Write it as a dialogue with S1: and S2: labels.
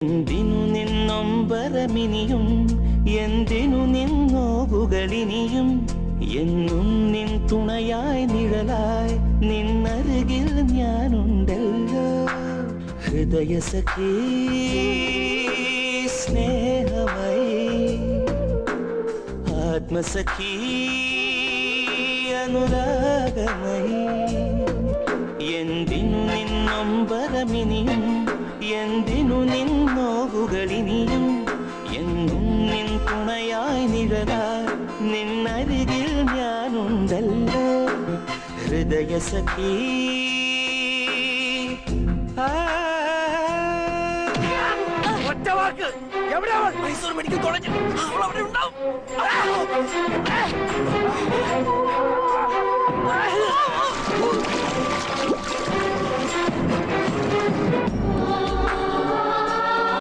S1: എന്തിനു നിന്നൊമ്പരമിനിയും എന്തിനു നിന്നോവുകളിനിയും എന്നും നിൻ തുണയായി നിഴലായി നിന്നരുകിൽ ഞാനുണ്ടല്ലോ ഹൃദയസഖി സ്നേഹമയി ആത്മസഖി അനുരാഗമയി എന്തിനു നിന്നൊമ്പരമിനിയും എന്തിനു നിന്നോവുകളിനിയും എന്നും നിൻ തുണയായി നിഴലായി നിന്നരികിൽ ഞാനുണ്ടല്ലോ ഹൃദയസഖി
S2: ഒറ്റവാക്ക് എവിടെയാ മൈസൂർ മെഡിക്കൽ കോളേജ് അവൾ അവിടെ ഉണ്ടാവും